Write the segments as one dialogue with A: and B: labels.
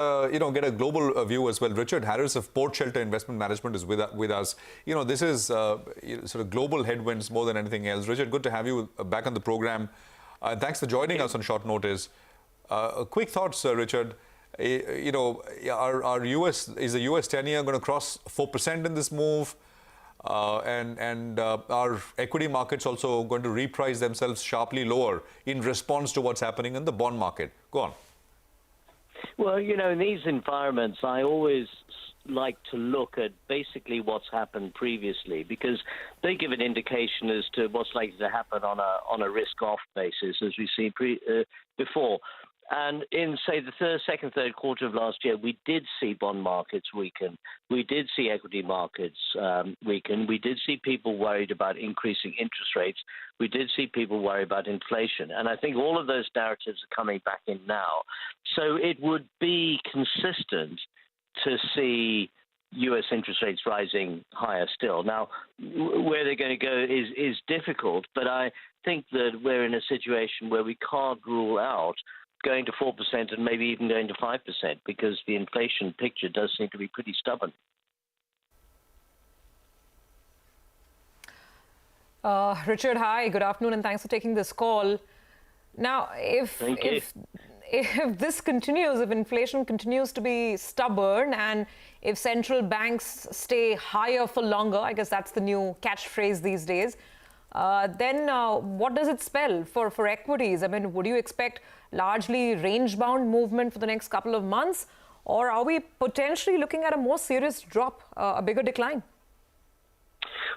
A: get a global view as well. Richard Harris of Port Shelter Investment Management is with us. This is sort of global headwinds more than anything else. Richard, good to have you back on the program. Thanks for joining us on short notice. Quick thoughts, Richard. Is the US 10-year going to cross 4% in this move? And are equity markets also going to reprice themselves sharply lower in response to what's happening in the bond market? Go on.
B: Well, in these environments, I always like to look at basically what's happened previously, because they give an indication as to what's likely to happen on a risk-off basis, as we've seen before. And in, say, the second, third quarter of last year, we did see bond markets weaken. We did see equity markets weaken. We did see people worried about increasing interest rates. We did see people worried about inflation. And I think all of those narratives are coming back in now. So it would be consistent to see U.S. interest rates rising higher still. Now, where they're going to go is difficult, but I think that we're in a situation where we can't rule out going to 4% and maybe even going to 5%, because the inflation picture does seem to be pretty stubborn.
C: Richard, hi, good afternoon, and thanks for taking this call. Now, if this continues, if inflation continues to be stubborn, and if central banks stay higher for longer, I guess that's the new catchphrase these days, then what does it spell for equities? I mean, would you expect largely range-bound movement for the next couple of months, or are we potentially looking at a more serious drop, a bigger decline?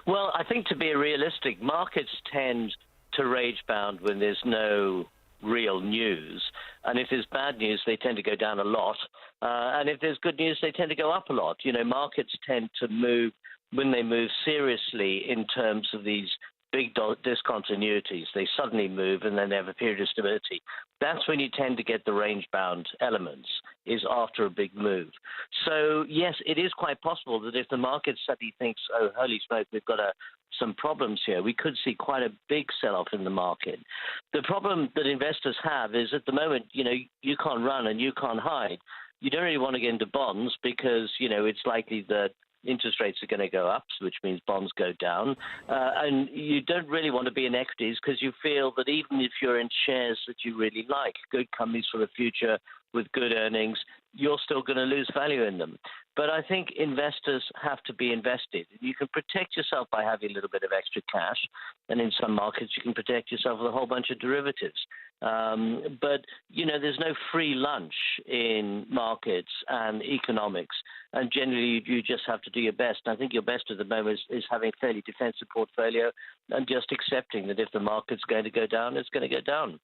B: Well, I think, to be realistic, markets tend to range-bound when there's no real news. And if there's bad news, they tend to go down a lot. And if there's good news, they tend to go up a lot. Markets tend to move when they move seriously in terms of these big discontinuities. They suddenly move and then they have a period of stability. That's when you tend to get the range-bound elements, is after a big move. So, yes, it is quite possible that if the market suddenly thinks, oh, holy smoke, we've got some problems here, we could see quite a big sell-off in the market. The problem that investors have is, at the moment, you can't run and you can't hide. You don't really want to get into bonds because, it's likely that interest rates are going to go up, which means bonds go down. And you don't really want to be in equities because you feel that even if you're in shares that you really like, good companies for the future with good earnings, you're still going to lose value in them. But I think investors have to be invested. You can protect yourself by having a little bit of extra cash, and in some markets you can protect yourself with a whole bunch of derivatives. But, there's no free lunch in markets and economics, and generally you just have to do your best. And I think your best at the moment is having a fairly defensive portfolio and just accepting that if the market's going to go down, it's going to go down.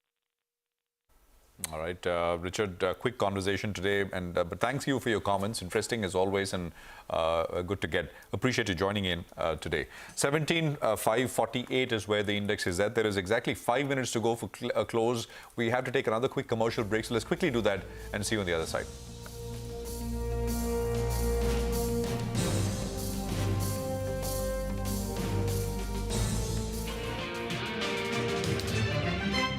A: All right, Richard, quick conversation today, but thanks you for your comments. Interesting as always, and good to get. Appreciate you joining in today. 17,548 is where the index is at. There is exactly 5 minutes to go for a close. We have to take another quick commercial break, so let's quickly do that and see you on the other side.